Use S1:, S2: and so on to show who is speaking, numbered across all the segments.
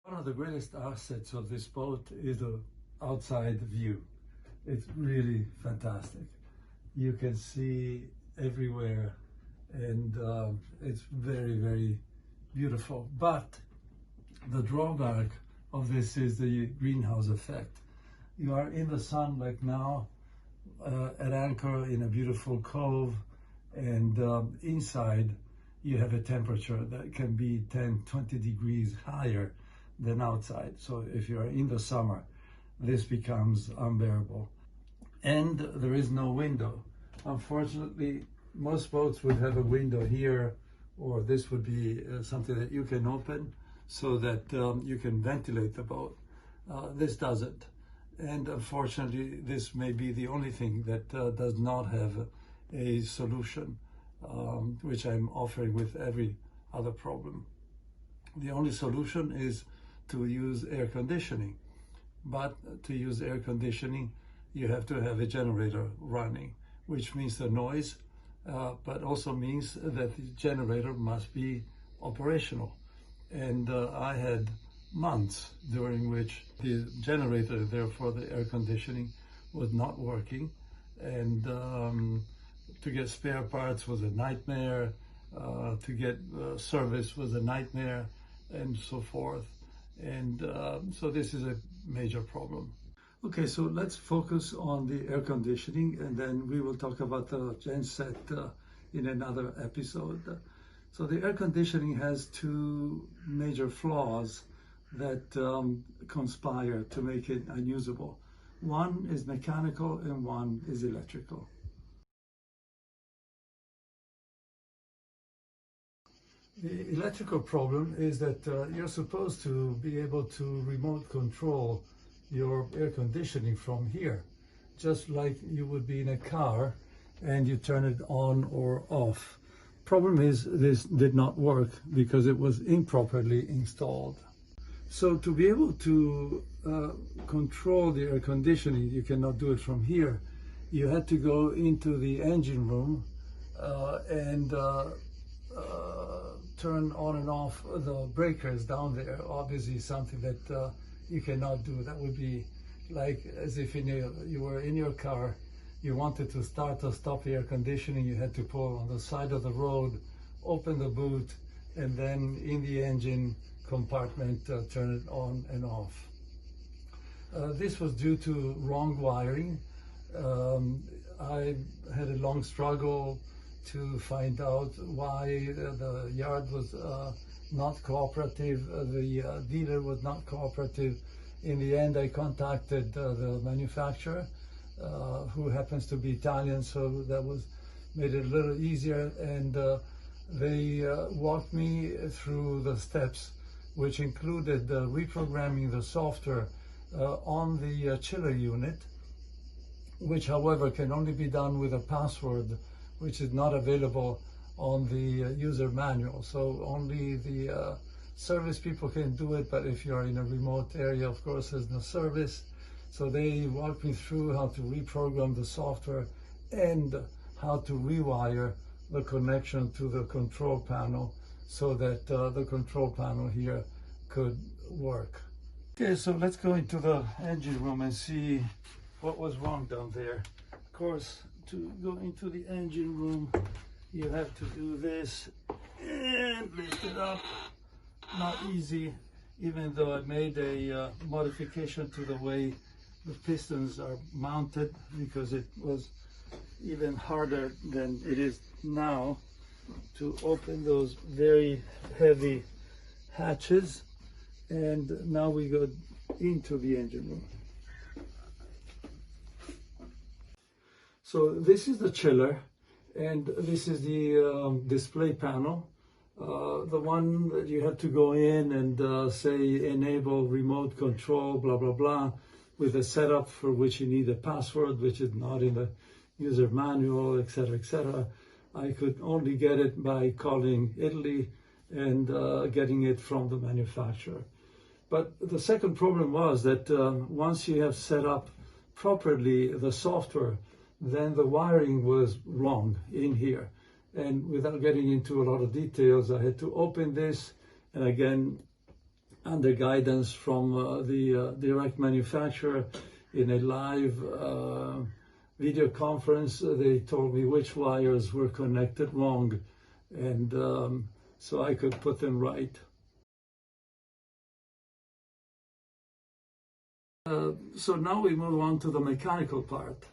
S1: One of the greatest assets of this boat is the outside view. It's really fantastic. You can see everywhere, and it's very, very beautiful. But the drawback of this is the greenhouse effect. You are in the sun like now, at anchor in a beautiful cove, and inside you have a temperature that can be 10, 20 degrees higher than outside. So if you're in the summer, this becomes unbearable. And there is no window. Unfortunately, most boats would have a window here, or this would be something that you can open so that you can ventilate the boat. This doesn't. And unfortunately, this may be the only thing that does not have a solution, which I'm offering with every other problem. The only solution is to use air conditioning. But to use air conditioning, you have to have a generator running, which means the noise, but also means that the generator must be operational. And I had months during which the generator, therefore the air conditioning, was not working. And to get spare parts was a nightmare, to get service was a nightmare, and so forth. And so this is a major problem. Okay, so let's focus on the air conditioning, and then we will talk about the genset in another episode. So the air conditioning has two major flaws that conspire to make it unusable. One is mechanical and one is electrical. The electrical problem is that you're supposed to be able to remote control your air conditioning from here, just like you would be in a car and you turn it on or off. Problem is, this did not work because it was improperly installed. So to be able to control the air conditioning, you cannot do it from here. You had to go into the engine room and turn on and off the breakers down there. Obviously something that you cannot do. That would be like as if you were in your car, you wanted to start or stop the air conditioning, you had to pull on the side of the road, open the boot, and then in the engine compartment turn it on and off. This was due to wrong wiring. I had a long struggle to find out why the yard was not cooperative, the dealer was not cooperative. In the end, I contacted the manufacturer, who happens to be Italian, so that made it a little easier, and they walked me through the steps, which included reprogramming the software on the chiller unit, which however can only be done with a password, which is not available on the user manual. So only the service people can do it, but if you're in a remote area, of course, there's no service. So they walked me through how to reprogram the software and how to rewire the connection to the control panel so that the control panel here could work. Okay, so let's go into the engine room and see what was wrong down there. Of course, to go into the engine room, you have to do this and lift it up. Not easy, even though I made a modification to the way the pistons are mounted, because it was even harder than it is now to open those very heavy hatches. And now we go into the engine room. So this is the chiller, and this is the display panel, the one that you have to go in and say enable remote control, blah, blah, blah, with a setup for which you need a password, which is not in the user manual, etc., etc. I could only get it by calling Italy and getting it from the manufacturer. But the second problem was that once you have set up properly the software, then the wiring was wrong in here. And without getting into a lot of details, I had to open this and again under guidance from the direct manufacturer in a live video conference. They told me which wires were connected wrong, and so I could put them right. So now we move on to the mechanical part.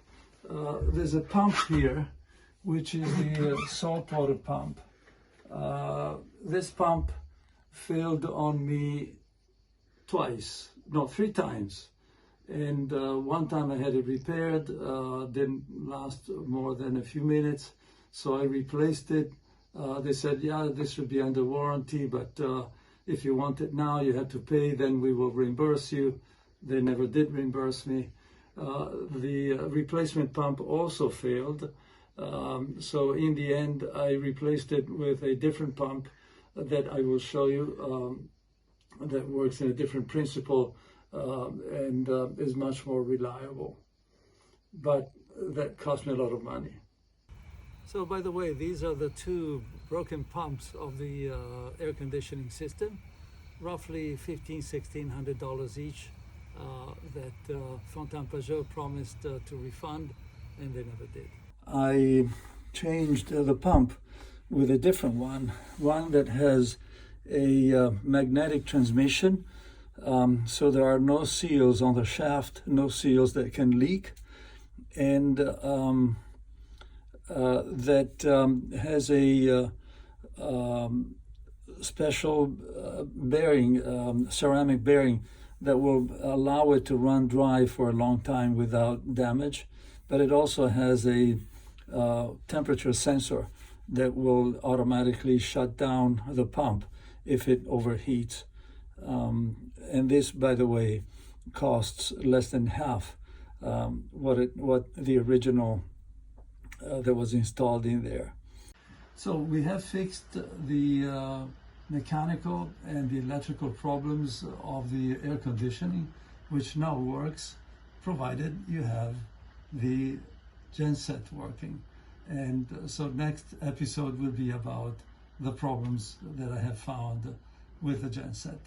S1: There's a pump here, which is the saltwater pump. This pump failed on me three times. And one time I had it repaired, didn't last more than a few minutes, so I replaced it. They said, yeah, this should be under warranty, but if you want it now, you have to pay, then we will reimburse you. They never did reimburse me. The replacement pump also failed. So in the end, I replaced it with a different pump that I will show you that works in a different principle and is much more reliable. But that cost me a lot of money. So by the way, these are the two broken pumps of the air conditioning system, roughly $1,500–1,600 each, that Fountaine Pajot promised to refund, and they never did. I changed the pump with a different one that has a magnetic transmission, so there are no seals on the shaft, no seals that can leak, and that has a special bearing, ceramic bearing, that will allow it to run dry for a long time without damage. But it also has a temperature sensor that will automatically shut down the pump if it overheats. And this, by the way, costs less than half what the original that was installed in there. So we have fixed the mechanical and the electrical problems of the air conditioning, which now works, provided you have the genset working. And so next episode will be about the problems that I have found with the genset.